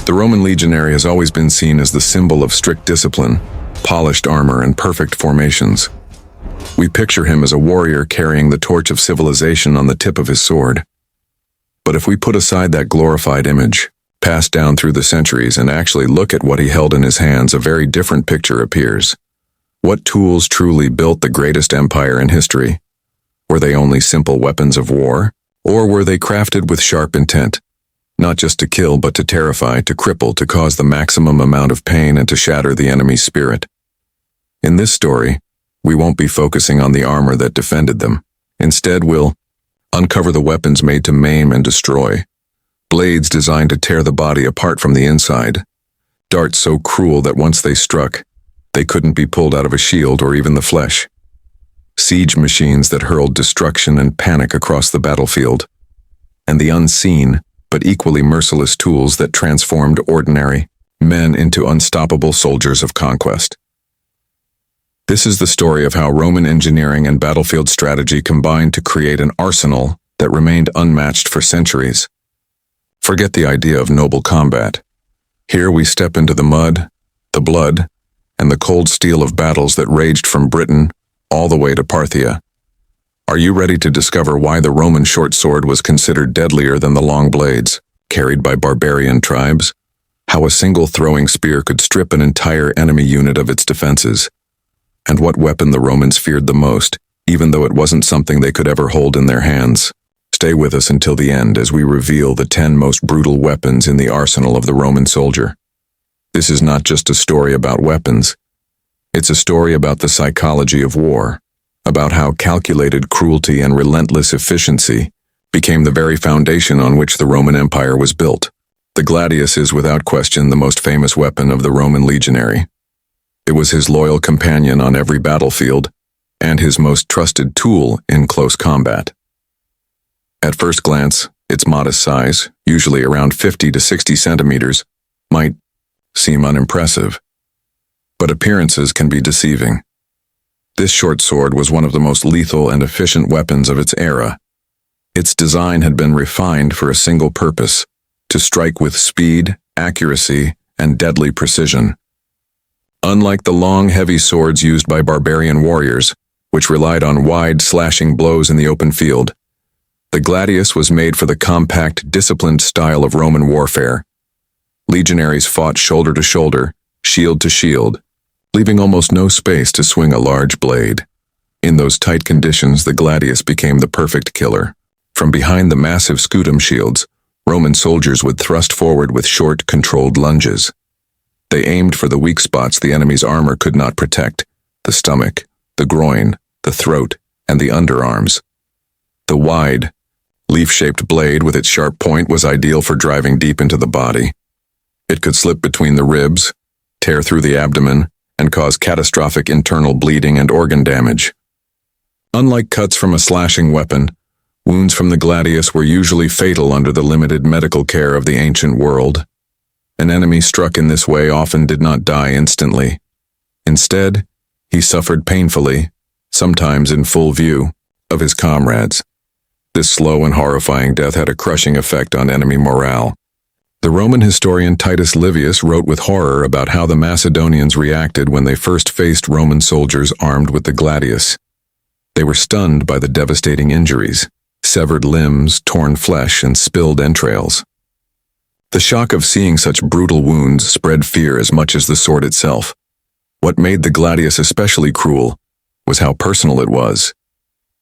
The Roman legionary has always been seen as the symbol of strict discipline, polished armor, and perfect formations. We picture him as a warrior carrying the torch of civilization on the tip of his sword. But if we put aside that glorified image, passed down through the centuries, and actually look at what he held in his hands, a very different picture appears. What tools truly built the greatest empire in history? Were they only simple weapons of war? Or were they crafted with sharp intent? Not just to kill, but to terrify, to cripple, to cause the maximum amount of pain, and to shatter the enemy's spirit. In this story, we won't be focusing on the armor that defended them. Instead, we'll uncover the weapons made to maim and destroy. Blades designed to tear the body apart from the inside. Darts so cruel that once they struck, they couldn't be pulled out of a shield or even the flesh. Siege machines that hurled destruction and panic across the battlefield. And the unseen, but equally merciless tools that transformed ordinary men into unstoppable soldiers of conquest. This is the story of how Roman engineering and battlefield strategy combined to create an arsenal that remained unmatched for centuries. Forget the idea of noble combat. Here we step into the mud, the blood, and the cold steel of battles that raged from Britain all the way to Parthia. Are you ready to discover why the Roman short sword was considered deadlier than the long blades carried by barbarian tribes? How a single throwing spear could strip an entire enemy unit of its defenses? And what weapon the Romans feared the most, even though it wasn't something they could ever hold in their hands? Stay with us until the end as we reveal the 10 most brutal weapons in the arsenal of the Roman soldier. This is not just a story about weapons. It's a story about the psychology of war, about how calculated cruelty and relentless efficiency became the very foundation on which the Roman Empire was built. The Gladius is without question the most famous weapon of the Roman legionary. It was his loyal companion on every battlefield, and his most trusted tool in close combat. At first glance, its modest size, usually around 50 to 60 centimeters, might seem unimpressive. But appearances can be deceiving. This short sword was one of the most lethal and efficient weapons of its era. Its design had been refined for a single purpose: to strike with speed, accuracy, and deadly precision. Unlike the long, heavy swords used by barbarian warriors, which relied on wide, slashing blows in the open field, the gladius was made for the compact, disciplined style of Roman warfare. Legionaries fought shoulder to shoulder, shield to shield, leaving almost no space to swing a large blade. In those tight conditions, the gladius became the perfect killer. From behind the massive scutum shields, Roman soldiers would thrust forward with short, controlled lunges. They aimed for the weak spots the enemy's armor could not protect: the stomach, the groin, the throat, and the underarms. The wide, leaf-shaped blade with its sharp point was ideal for driving deep into the body. It could slip between the ribs, tear through the abdomen, and cause catastrophic internal bleeding and organ damage. Unlike cuts from a slashing weapon, wounds from the gladius were usually fatal under the limited medical care of the ancient world. An enemy struck in this way often did not die instantly. Instead, he suffered painfully, sometimes in full view, of his comrades. This slow and horrifying death had a crushing effect on enemy morale. The Roman historian Titus Livius wrote with horror about how the Macedonians reacted when they first faced Roman soldiers armed with the gladius. They were stunned by the devastating injuries: severed limbs, torn flesh, and spilled entrails. The shock of seeing such brutal wounds spread fear as much as the sword itself. What made the gladius especially cruel was how personal it was.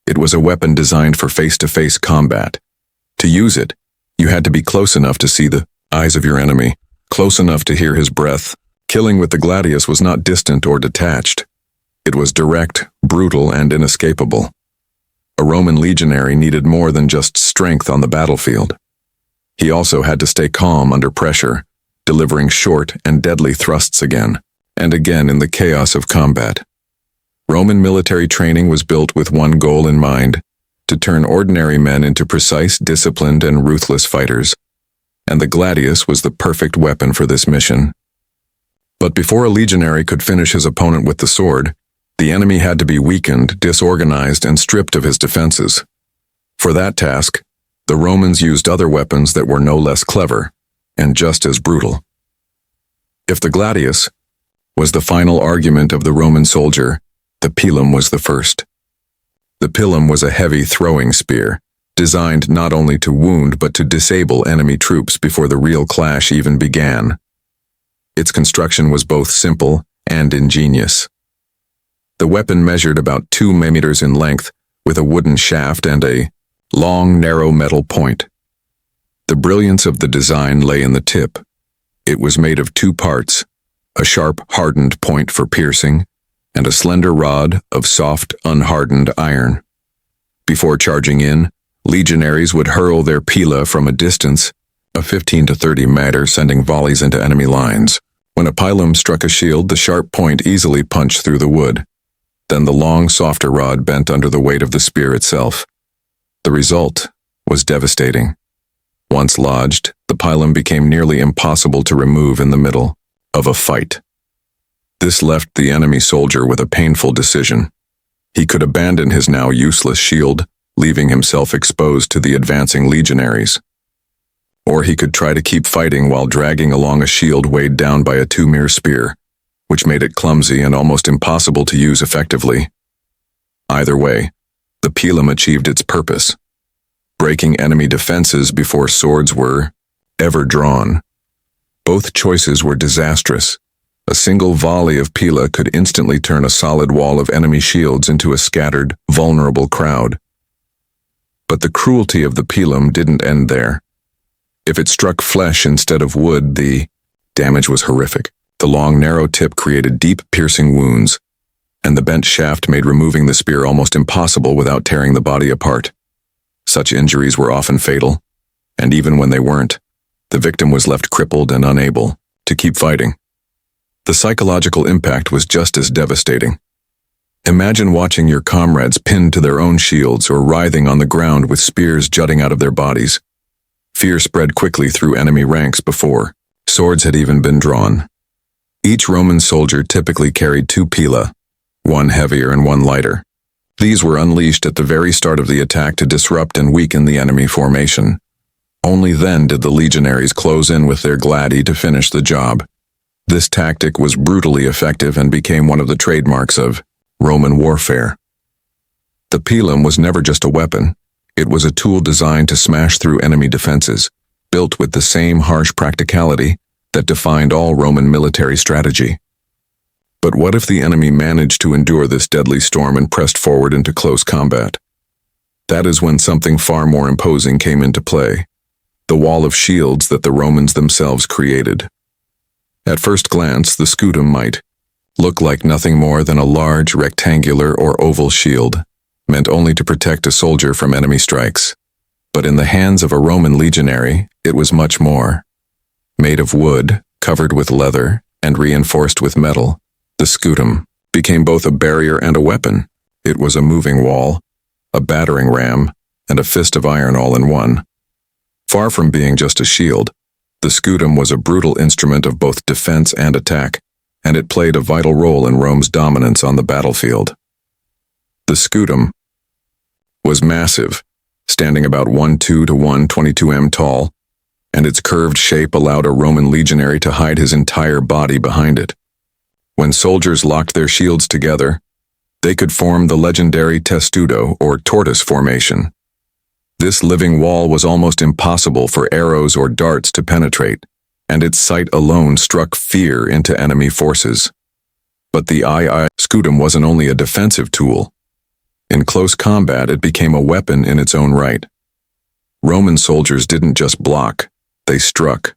It was a weapon designed for face-to-face combat. To use it, you had to be close enough to see the eyes of your enemy, close enough to hear his breath. Killing with the gladius was not distant or detached. It was direct, brutal, and inescapable. A Roman legionary needed more than just strength on the battlefield. He also had to stay calm under pressure, delivering short and deadly thrusts again and again in the chaos of combat. Roman military training was built with one goal in mind: to turn ordinary men into precise, disciplined, and ruthless fighters. And the gladius was the perfect weapon for this mission. But before a legionary could finish his opponent with the sword, the enemy had to be weakened, disorganized, and stripped of his defenses. For that task, the Romans used other weapons that were no less clever, and just as brutal: If the Gladius was the final argument of the Roman soldier, the Pilum was the first. The Pilum was a heavy throwing spear, designed not only to wound but to disable enemy troops before the real clash even began. Its construction was both simple and ingenious. The weapon measured about 2 meters in length, with a wooden shaft and a long, narrow metal point. The brilliance of the design lay in the tip. It was made of 2 parts, a sharp, hardened point for piercing, and a slender rod of soft, unhardened iron. Before charging in, legionaries would hurl their pila from a distance of 15 to 30 meters, sending volleys into enemy lines. When a pilum struck a shield, the sharp point easily punched through the wood. Then the long, softer rod bent under the weight of the spear itself. The result was devastating. Once lodged, the pilum became nearly impossible to remove in the middle of a fight. This left the enemy soldier with a painful decision. He could abandon his now useless shield, leaving himself exposed to the advancing legionaries. Or he could try to keep fighting while dragging along a shield weighed down by a 2-meter spear, which made it clumsy and almost impossible to use effectively. Either way, the pilum achieved its purpose, breaking enemy defenses before swords were ever drawn. Both choices were disastrous. A single volley of pila could instantly turn a solid wall of enemy shields into a scattered, vulnerable crowd. But the cruelty of the pilum didn't end there. If it struck flesh instead of wood, the damage was horrific. The long, narrow tip created deep, piercing wounds, and the bent shaft made removing the spear almost impossible without tearing the body apart. Such injuries were often fatal, and even when they weren't, the victim was left crippled and unable to keep fighting. The psychological impact was just as devastating. Imagine watching your comrades pinned to their own shields or writhing on the ground with spears jutting out of their bodies. Fear spread quickly through enemy ranks before swords had even been drawn. Each Roman soldier typically carried 2 pila, one heavier and one lighter. These were unleashed at the very start of the attack to disrupt and weaken the enemy formation. Only then did the legionaries close in with their gladi to finish the job. This tactic was brutally effective and became one of the trademarks of Roman warfare. The pilum was never just a weapon. It was a tool designed to smash through enemy defenses, built with the same harsh practicality that defined all Roman military strategy. But what if the enemy managed to endure this deadly storm and pressed forward into close combat? That is when something far more imposing came into play, the wall of shields that the Romans themselves created. At first glance, the scutum might look like nothing more than a large rectangular or oval shield, meant only to protect a soldier from enemy strikes. But in the hands of a Roman legionary, it was much more. Made of wood, covered with leather, and reinforced with metal, the scutum became both a barrier and a weapon. It was a moving wall, a battering ram, and a fist of iron all in one. Far from being just a shield, the scutum was a brutal instrument of both defense and attack, and it played a vital role in Rome's dominance on the battlefield. The scutum was massive, standing about 1.2 to 1.22 m tall, and its curved shape allowed a Roman legionary to hide his entire body behind it. When soldiers locked their shields together, they could form the legendary testudo or tortoise formation. This living wall was almost impossible for arrows or darts to penetrate, and its sight alone struck fear into enemy forces. But the scutum wasn't only a defensive tool. In close combat, it became a weapon in its own right. Roman soldiers didn't just block, they struck.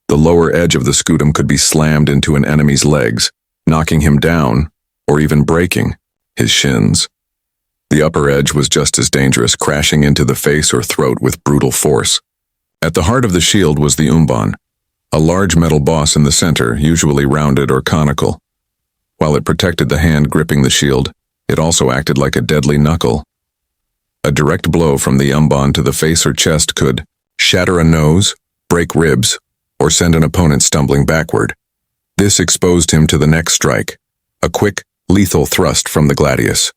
The lower edge of the scutum could be slammed into an enemy's legs, knocking him down, or even breaking his shins. The upper edge was just as dangerous, crashing into the face or throat with brutal force. At the heart of the shield was the umbon, a large metal boss in the center, usually rounded or conical. While it protected the hand gripping the shield, it also acted like a deadly knuckle. A direct blow from the umbon to the face or chest could shatter a nose, break ribs, or send an opponent stumbling backward. This exposed him to the next strike, a quick, lethal thrust from the gladius.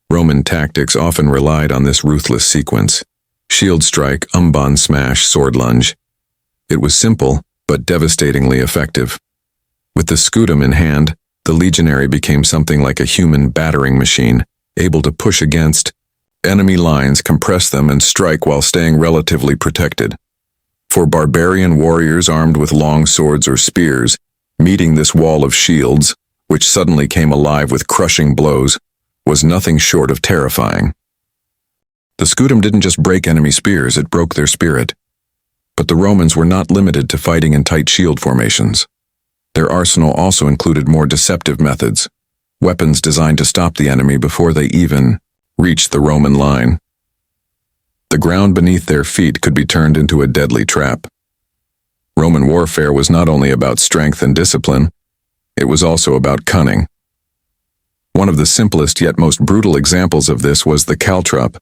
Roman tactics often relied on this ruthless sequence: shield strike, umbon smash, sword lunge. It was simple, but devastatingly effective. With the scutum in hand, the legionary became something like a human battering machine, able to push against enemy lines, compress them, and strike while staying relatively protected. For barbarian warriors armed with long swords or spears, meeting this wall of shields, which suddenly came alive with crushing blows, was nothing short of terrifying. The scutum didn't just break enemy spears, it broke their spirit. But the Romans were not limited to fighting in tight shield formations. Their arsenal also included more deceptive methods, weapons designed to stop the enemy before they even reached the Roman line. The ground beneath their feet could be turned into a deadly trap. Roman warfare was not only about strength and discipline, it was also about cunning. One of the simplest yet most brutal examples of this was the Caltrop,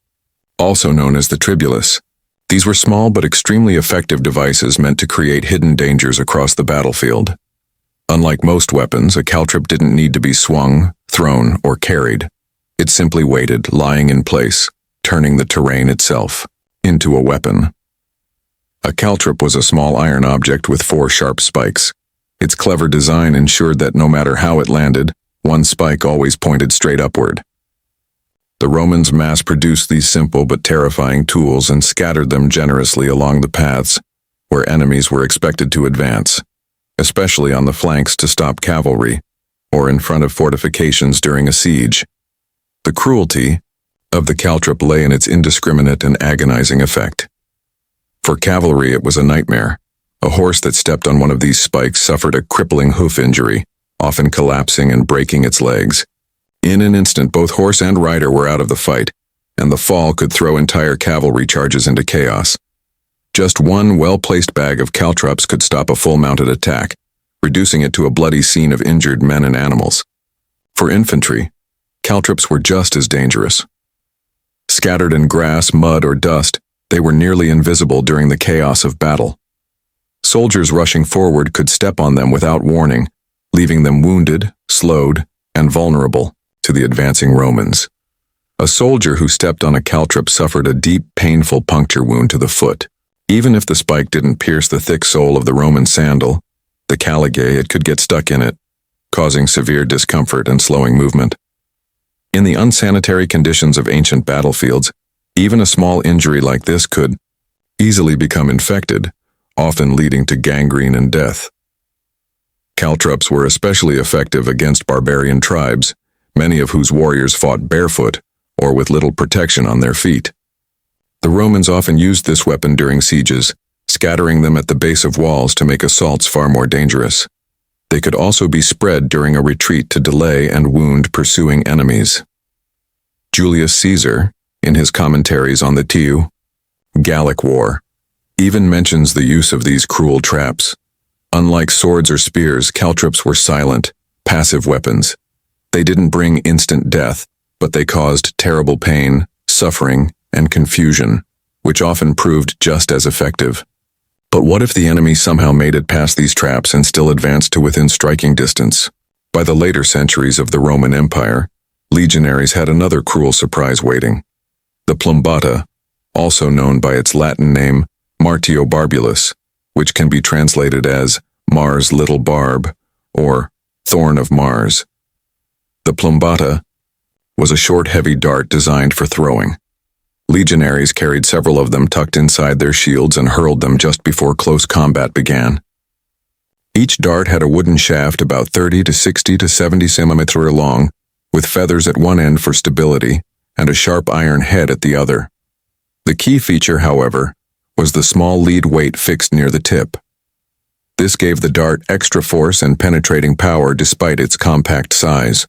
also known as the tribulus. These were small but extremely effective devices meant to create hidden dangers across the battlefield. Unlike most weapons, a caltrop didn't need to be swung, thrown, or carried. It simply waited, lying in place, turning the terrain itself into a weapon. A caltrop was a small iron object with 4 sharp spikes. Its clever design ensured that no matter how it landed, one spike always pointed straight upward. The Romans mass-produced these simple but terrifying tools and scattered them generously along the paths where enemies were expected to advance, especially on the flanks to stop cavalry, or in front of fortifications during a siege. The cruelty of the caltrop lay in its indiscriminate and agonizing effect. For cavalry, it was a nightmare. A horse that stepped on one of these spikes suffered a crippling hoof injury, often collapsing and breaking its legs. In an instant, both horse and rider were out of the fight, and the fall could throw entire cavalry charges into chaos. Just one well-placed bag of caltrops could stop a full-mounted attack, reducing it to a bloody scene of injured men and animals. For infantry, caltrops were just as dangerous. Scattered in grass, mud, or dust, they were nearly invisible during the chaos of battle. Soldiers rushing forward could step on them without warning, leaving them wounded, slowed, and vulnerable to the advancing Romans. A soldier who stepped on a caltrop suffered a deep, painful puncture wound to the foot. Even if the spike didn't pierce the thick sole of the Roman sandal, the caligae, it could get stuck in it, causing severe discomfort and slowing movement. In the unsanitary conditions of ancient battlefields, even a small injury like this could easily become infected, often leading to gangrene and death. Caltrops were especially effective against barbarian tribes, many of whose warriors fought barefoot or with little protection on their feet. The Romans often used this weapon during sieges, scattering them at the base of walls to make assaults far more dangerous. They could also be spread during a retreat to delay and wound pursuing enemies. Julius Caesar, in his commentaries on the Gallic War, even mentions the use of these cruel traps. Unlike swords or spears, caltrops were silent, passive weapons. They didn't bring instant death, but they caused terrible pain, suffering, and confusion, which often proved just as effective. But what if the enemy somehow made it past these traps and still advanced to within striking distance? By the later centuries of the Roman Empire, legionaries had another cruel surprise waiting. The Plumbata, also known by its Latin name Martio Barbulus, which can be translated as Mars' little barb, or thorn of Mars. The Plumbata was a short, heavy dart designed for throwing. Legionaries carried several of them tucked inside their shields and hurled them just before close combat began. Each dart had a wooden shaft about 30 to 60 to 70 cm long, with feathers at one end for stability and a sharp iron head at the other. The key feature, however, was the small lead weight fixed near the tip. This gave the dart extra force and penetrating power despite its compact size.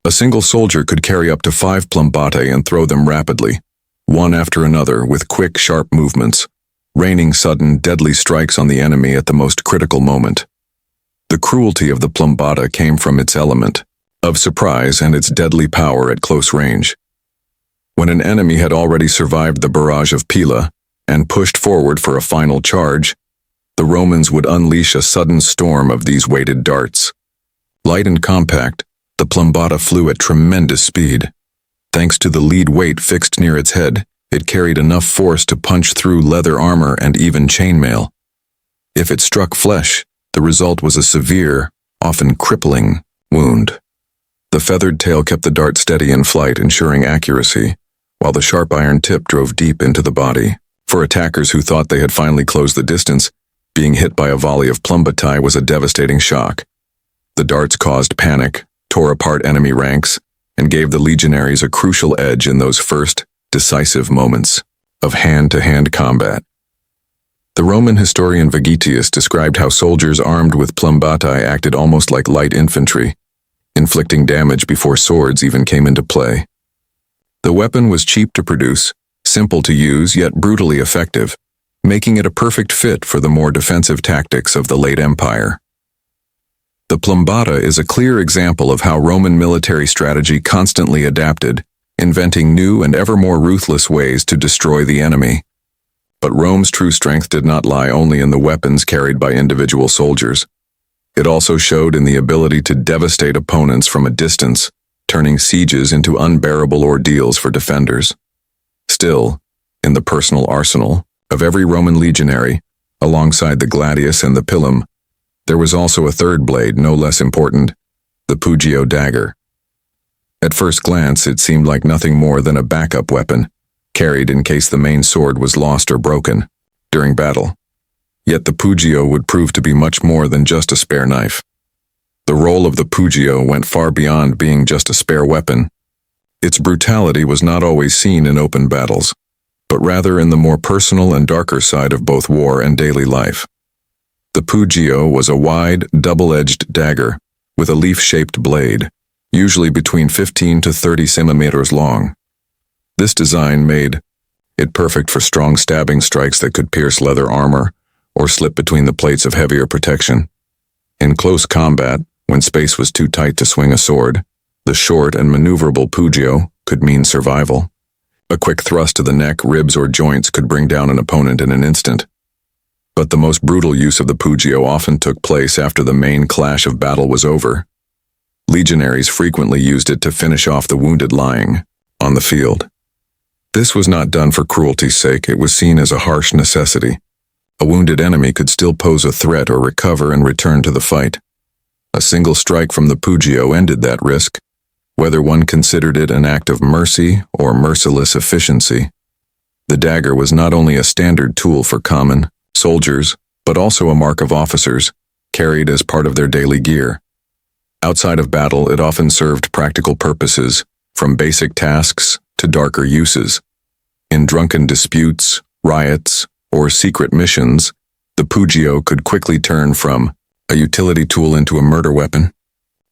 A single soldier could carry up to 5 plumbatae and throw them rapidly, one after another with quick, sharp movements, raining sudden, deadly strikes on the enemy at the most critical moment. The cruelty of the plumbata came from its element of surprise and its deadly power at close range. When an enemy had already survived the barrage of Pila and pushed forward for a final charge, the Romans would unleash a sudden storm of these weighted darts. Light and compact, the plumbata flew at tremendous speed. Thanks to the lead weight fixed near its head, it carried enough force to punch through leather armor and even chainmail. If it struck flesh, the result was a severe, often crippling, wound. The feathered tail kept the dart steady in flight, ensuring accuracy, while the sharp iron tip drove deep into the body. For attackers who thought they had finally closed the distance, being hit by a volley of Plumbata was a devastating shock. The darts caused panic, tore apart enemy ranks, and gave the legionaries a crucial edge in those first, decisive moments of hand-to-hand combat. The Roman historian Vegetius described how soldiers armed with Plumbata acted almost like light infantry, inflicting damage before swords even came into play. The weapon was cheap to produce, simple to use, yet brutally effective, making it a perfect fit for the more defensive tactics of the late Empire. The Plumbata is a clear example of how Roman military strategy constantly adapted, inventing new and ever more ruthless ways to destroy the enemy. But Rome's true strength did not lie only in the weapons carried by individual soldiers. It also showed in the ability to devastate opponents from a distance, turning sieges into unbearable ordeals for defenders. Still, in the personal arsenal of every Roman legionary, alongside the Gladius and the Pilum, there was also a third blade, no less important, the Pugio dagger. At first glance, it seemed like nothing more than a backup weapon, carried in case the main sword was lost or broken during battle. Yet the Pugio would prove to be much more than just a spare knife. The role of the Pugio went far beyond being just a spare weapon. Its brutality was not always seen in open battles, but rather in the more personal and darker side of both war and daily life. The Pugio was a wide, double-edged dagger with a leaf-shaped blade, usually between 15 to 30 centimeters long. This design made it perfect for strong stabbing strikes that could pierce leather armor or slip between the plates of heavier protection. In close combat, when space was too tight to swing a sword, the short and maneuverable Pugio could mean survival. A quick thrust to the neck, ribs, or joints could bring down an opponent in an instant. But the most brutal use of the Pugio often took place after the main clash of battle was over. Legionaries frequently used it to finish off the wounded lying on the field. This was not done for cruelty's sake, it was seen as a harsh necessity. A wounded enemy could still pose a threat or recover and return to the fight. A single strike from the Pugio ended that risk, whether one considered it an act of mercy or merciless efficiency. The dagger was not only a standard tool for common soldiers, but also a mark of officers, carried as part of their daily gear. Outside of battle, it often served practical purposes, from basic tasks to darker uses. In drunken disputes, riots, or secret missions, the Pugio could quickly turn from a utility tool into a murder weapon.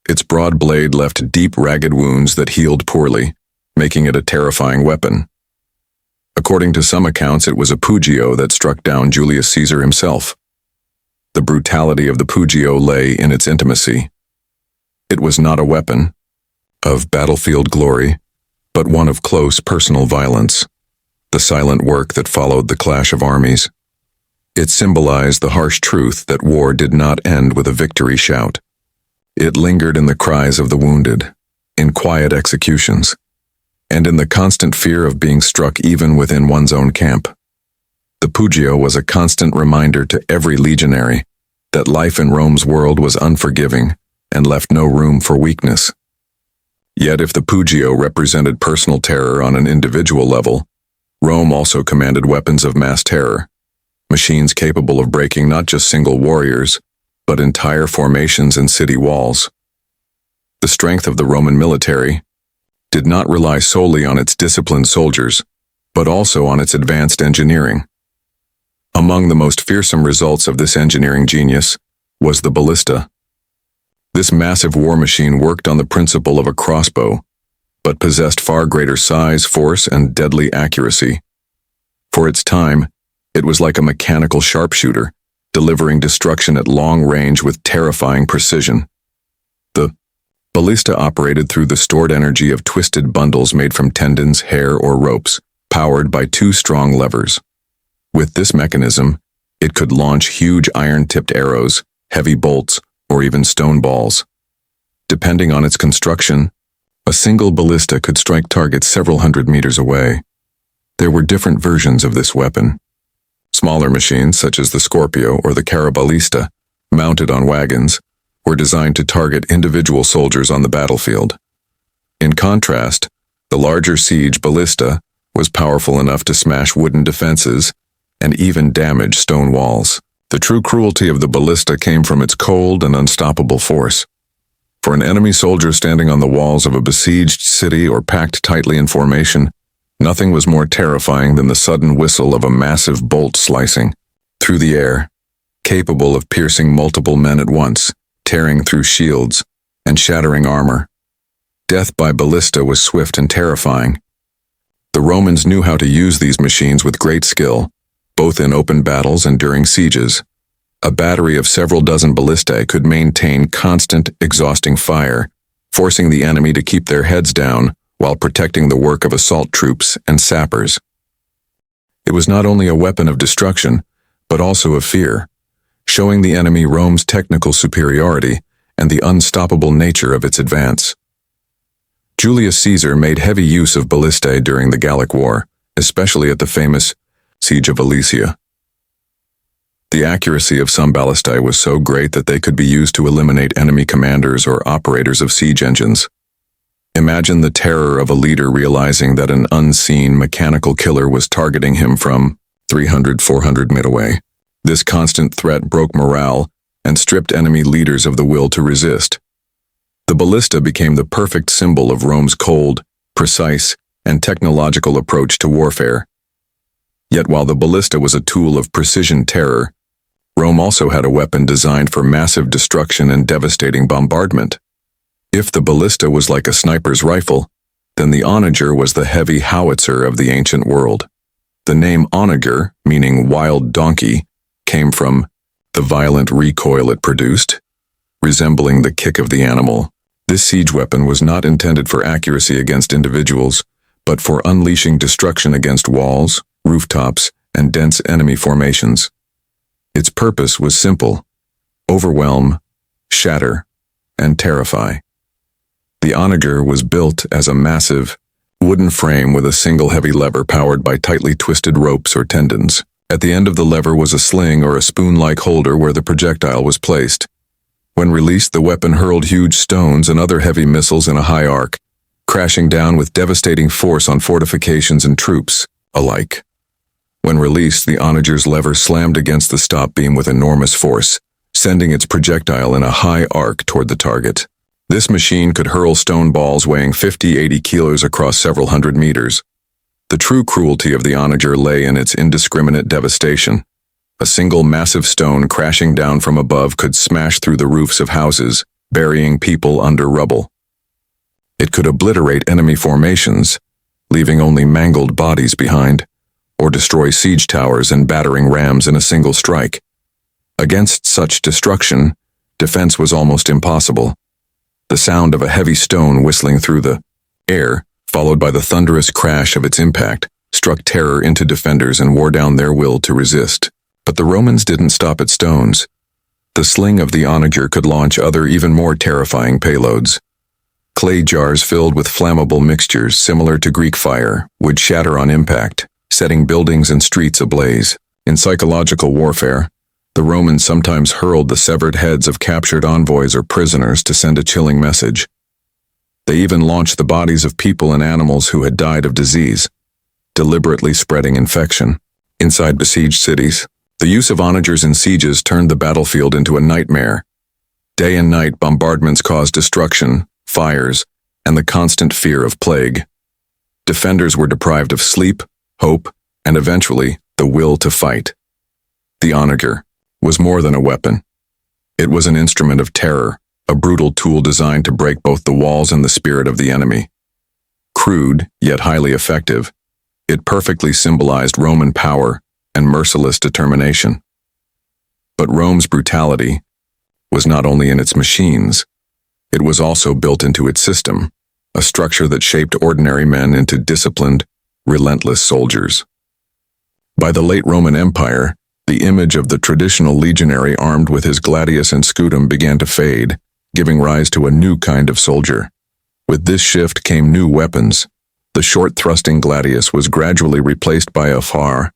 Its broad blade left deep, ragged wounds that healed poorly, making it a terrifying weapon. According to some accounts, it was a Pugio that struck down Julius Caesar himself. The brutality of the Pugio lay in its intimacy. It was not a weapon of battlefield glory, but one of close personal violence, the silent work that followed the clash of armies. It symbolized the harsh truth that war did not end with a victory shout. It lingered in the cries of the wounded, in quiet executions, and in the constant fear of being struck even within one's own camp. The Pugio was a constant reminder to every legionary that life in Rome's world was unforgiving and left no room for weakness. Yet if the Pugio represented personal terror on an individual level, Rome also commanded weapons of mass terror, machines capable of breaking not just single warriors, but entire formations and city walls. The strength of the Roman military did not rely solely on its disciplined soldiers, but also on its advanced engineering. Among the most fearsome results of this engineering genius was the ballista. This massive war machine worked on the principle of a crossbow, but possessed far greater size, force, and deadly accuracy. For its time, it was like a mechanical sharpshooter, delivering destruction at long range with terrifying precision. The ballista operated through the stored energy of twisted bundles made from tendons, hair, or ropes, powered by two strong levers. With this mechanism, it could launch huge iron-tipped arrows, heavy bolts, or even stone balls. Depending on its construction, a single ballista could strike targets several hundred meters away. There were different versions of this weapon. Smaller machines, such as the Scorpio or the Ballista, mounted on wagons, were designed to target individual soldiers on the battlefield. In contrast, the larger siege ballista was powerful enough to smash wooden defenses and even damage stone walls. The true cruelty of the ballista came from its cold and unstoppable force. For an enemy soldier standing on the walls of a besieged city or packed tightly in formation, nothing was more terrifying than the sudden whistle of a massive bolt slicing through the air, capable of piercing multiple men at once, tearing through shields, and shattering armor. Death by ballista was swift and terrifying. The Romans knew how to use these machines with great skill, both in open battles and during sieges. A battery of several dozen ballistae could maintain constant, exhausting fire, forcing the enemy to keep their heads down while protecting the work of assault troops and sappers. It was not only a weapon of destruction, but also of fear, showing the enemy Rome's technical superiority and the unstoppable nature of its advance. Julius Caesar made heavy use of ballistae during the Gallic War, especially at the famous Siege of Alesia. The accuracy of some ballistae was so great that they could be used to eliminate enemy commanders or operators of siege engines. Imagine the terror of a leader realizing that an unseen mechanical killer was targeting him from 300-400 meters away. This constant threat broke morale and stripped enemy leaders of the will to resist. The ballista became the perfect symbol of Rome's cold, precise, and technological approach to warfare. Yet while the ballista was a tool of precision terror, Rome also had a weapon designed for massive destruction and devastating bombardment. If the ballista was like a sniper's rifle, then the onager was the heavy howitzer of the ancient world. The name onager, meaning wild donkey, came from the violent recoil it produced, resembling the kick of the animal. This siege weapon was not intended for accuracy against individuals, but for unleashing destruction against walls, rooftops, and dense enemy formations. Its purpose was simple: overwhelm, shatter, and terrify. The onager was built as a massive, wooden frame with a single heavy lever powered by tightly twisted ropes or tendons. At the end of the lever was a sling or a spoon-like holder where the projectile was placed. When released, the weapon hurled huge stones and other heavy missiles in a high arc, crashing down with devastating force on fortifications and troops alike. When released, the onager's lever slammed against the stop beam with enormous force, sending its projectile in a high arc toward the target. This machine could hurl stone balls weighing 50-80 kilos across several hundred meters. The true cruelty of the onager lay in its indiscriminate devastation. A single massive stone crashing down from above could smash through the roofs of houses, burying people under rubble. It could obliterate enemy formations, leaving only mangled bodies behind, or destroy siege towers and battering rams in a single strike. Against such destruction, defense was almost impossible. The sound of a heavy stone whistling through the air, followed by the thunderous crash of its impact, struck terror into defenders and wore down their will to resist. But the Romans didn't stop at stones. The sling of the onager could launch other even more terrifying payloads. Clay jars filled with flammable mixtures similar to Greek fire would shatter on impact, setting buildings and streets ablaze. In psychological warfare, the Romans sometimes hurled the severed heads of captured envoys or prisoners to send a chilling message. They even launched the bodies of people and animals who had died of disease, deliberately spreading infection. Inside besieged cities, the use of onagers in sieges turned the battlefield into a nightmare. Day and night bombardments caused destruction, fires, and the constant fear of plague. Defenders were deprived of sleep, hope, and eventually, the will to fight. The onager was more than a weapon. It was an instrument of terror, a brutal tool designed to break both the walls and the spirit of the enemy. Crude, yet highly effective, it perfectly symbolized Roman power and merciless determination. But Rome's brutality was not only in its machines, it was also built into its system, a structure that shaped ordinary men into disciplined, relentless soldiers. By the late Roman Empire, the image of the traditional legionary armed with his Gladius and Scutum began to fade, giving rise to a new kind of soldier. With this shift came new weapons. The short-thrusting Gladius was gradually replaced by a far,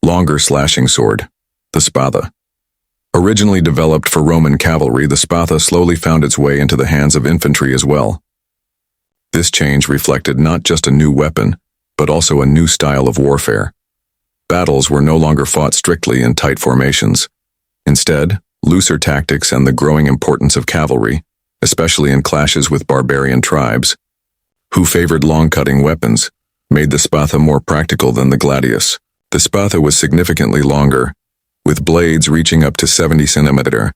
longer slashing sword, the Spatha. Originally developed for Roman cavalry, the Spatha slowly found its way into the hands of infantry as well. This change reflected not just a new weapon, but also a new style of warfare. Battles were no longer fought strictly in tight formations. Instead, looser tactics and the growing importance of cavalry, especially in clashes with barbarian tribes, who favored long-cutting weapons, made the Spatha more practical than the Gladius. The Spatha was significantly longer, with blades reaching up to 70 centimeters.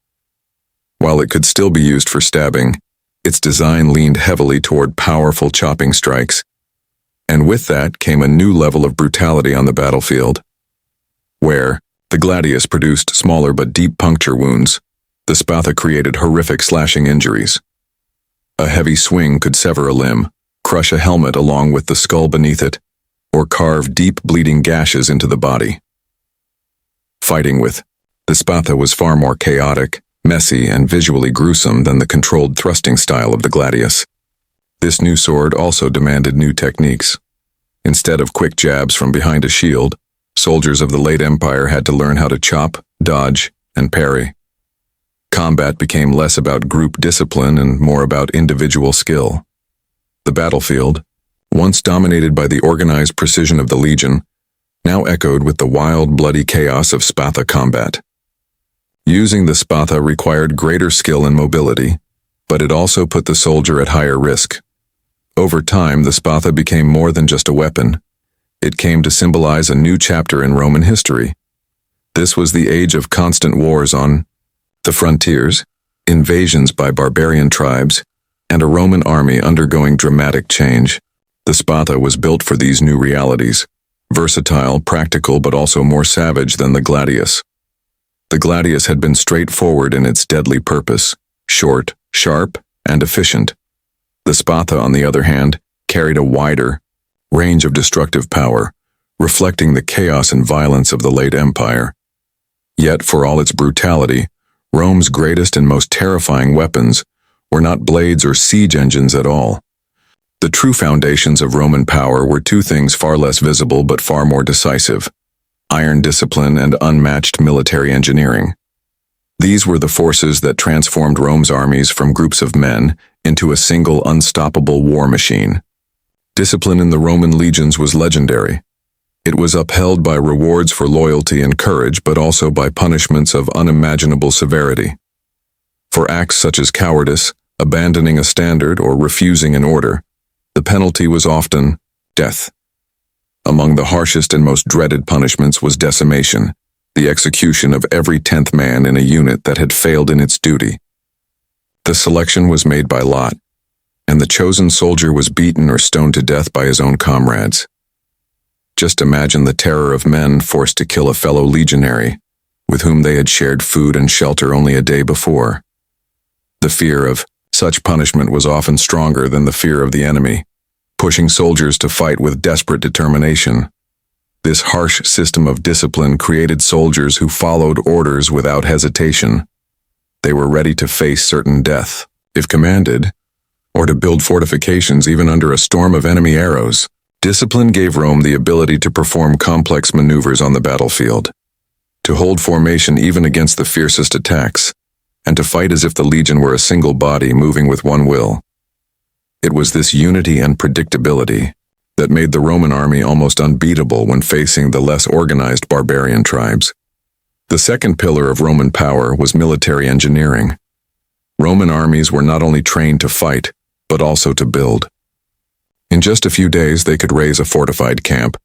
While it could still be used for stabbing, its design leaned heavily toward powerful chopping strikes. And with that came a new level of brutality on the battlefield. Where the Gladius produced smaller but deep puncture wounds, the Spatha created horrific slashing injuries. A heavy swing could sever a limb, crush a helmet along with the skull beneath it, or carve deep bleeding gashes into the body. Fighting with the Spatha was far more chaotic, messy, and visually gruesome than the controlled thrusting style of the Gladius. This new sword also demanded new techniques. Instead of quick jabs from behind a shield, soldiers of the late Empire had to learn how to chop, dodge, and parry. Combat became less about group discipline and more about individual skill. The battlefield, once dominated by the organized precision of the legion, now echoed with the wild, bloody chaos of Spatha combat. Using the Spatha required greater skill and mobility, but it also put the soldier at higher risk. Over time, the Spatha became more than just a weapon. It came to symbolize a new chapter in Roman history. This was the age of constant wars on the frontiers, invasions by barbarian tribes, and a Roman army undergoing dramatic change. The Spatha was built for these new realities, versatile, practical, but also more savage than the Gladius. The Gladius had been straightforward in its deadly purpose, short, sharp, and efficient. The Spatha, on the other hand, carried a wider range of destructive power, reflecting the chaos and violence of the late Empire. Yet, for all its brutality, Rome's greatest and most terrifying weapons were not blades or siege engines at all. The true foundations of Roman power were two things far less visible but far more decisive: iron discipline and unmatched military engineering. These were the forces that transformed Rome's armies from groups of men into a single unstoppable war machine. Discipline in the Roman legions was legendary. It was upheld by rewards for loyalty and courage, but also by punishments of unimaginable severity. For acts such as cowardice, abandoning a standard, or refusing an order, the penalty was often death. Among the harshest and most dreaded punishments was decimation, the execution of every 10th man in a unit that had failed in its duty. The selection was made by lot, and the chosen soldier was beaten or stoned to death by his own comrades. Just imagine the terror of men forced to kill a fellow legionary, with whom they had shared food and shelter only a day before. The fear of such punishment was often stronger than the fear of the enemy, pushing soldiers to fight with desperate determination. This harsh system of discipline created soldiers who followed orders without hesitation. They were ready to face certain death, if commanded, or to build fortifications even under a storm of enemy arrows. Discipline gave Rome the ability to perform complex maneuvers on the battlefield, to hold formation even against the fiercest attacks, and to fight as if the legion were a single body moving with one will. It was this unity and predictability that made the Roman army almost unbeatable when facing the less organized barbarian tribes. The second pillar of Roman power was military engineering. Roman armies were not only trained to fight, but also to build. In just a few days, they could raise a fortified camp,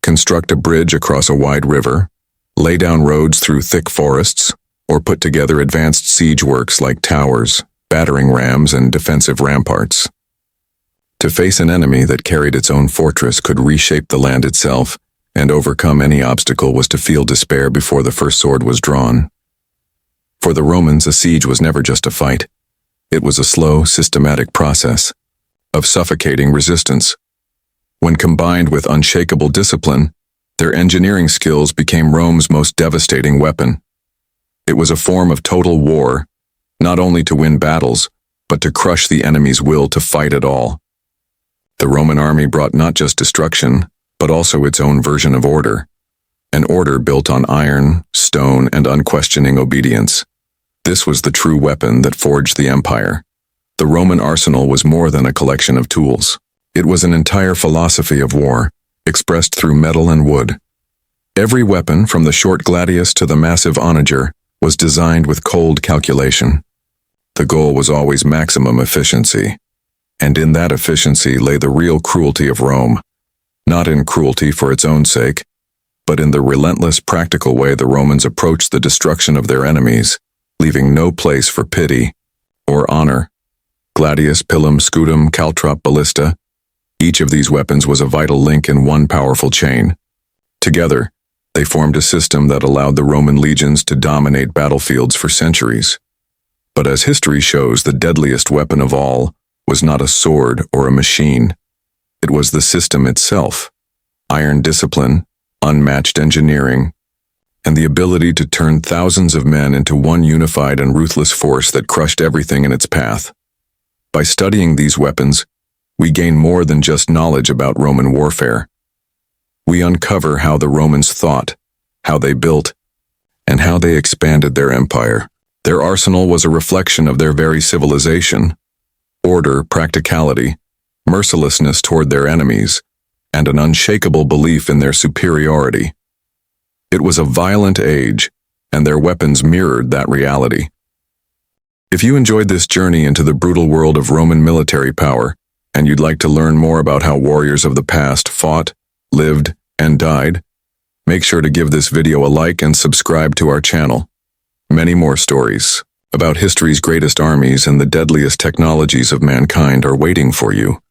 construct a bridge across a wide river, lay down roads through thick forests, or put together advanced siege works like towers, battering rams, and defensive ramparts. To face an enemy that carried its own fortress, could reshape the land itself, and overcome any obstacle, was to feel despair before the first sword was drawn. For the Romans, a siege was never just a fight. It was a slow, systematic process of suffocating resistance. When combined with unshakable discipline, their engineering skills became Rome's most devastating weapon. It was a form of total war, not only to win battles, but to crush the enemy's will to fight at all. The Roman army brought not just destruction, but also its own version of order. an order built on iron, stone, and unquestioning obedience. This was the true weapon that forged the empire. The Roman arsenal was more than a collection of tools. It was an entire philosophy of war, expressed through metal and wood. Every weapon, from the short Gladius to the massive Onager, was designed with cold calculation. The goal was always maximum efficiency. And in that efficiency lay the real cruelty of Rome. Not in cruelty for its own sake, but in the relentless practical way the Romans approached the destruction of their enemies, leaving no place for pity or honor. Gladius, Pilum, Scutum, Caltrops, Ballista. Each of these weapons was a vital link in one powerful chain. Together, they formed a system that allowed the Roman legions to dominate battlefields for centuries. But as history shows, the deadliest weapon of all was not a sword or a machine. It was the system itself. Iron discipline, unmatched engineering, and the ability to turn thousands of men into one unified and ruthless force that crushed everything in its path. By studying these weapons, we gain more than just knowledge about Roman warfare. We uncover how the Romans thought, how they built, and how they expanded their empire. Their arsenal was a reflection of their very civilization: order, practicality, mercilessness toward their enemies, and an unshakable belief in their superiority. It was a violent age, and their weapons mirrored that reality. If you enjoyed this journey into the brutal world of Roman military power, and you'd like to learn more about how warriors of the past fought, lived, and died, make sure to give this video a like and subscribe to our channel. Many more stories about history's greatest armies and the deadliest technologies of mankind are waiting for you.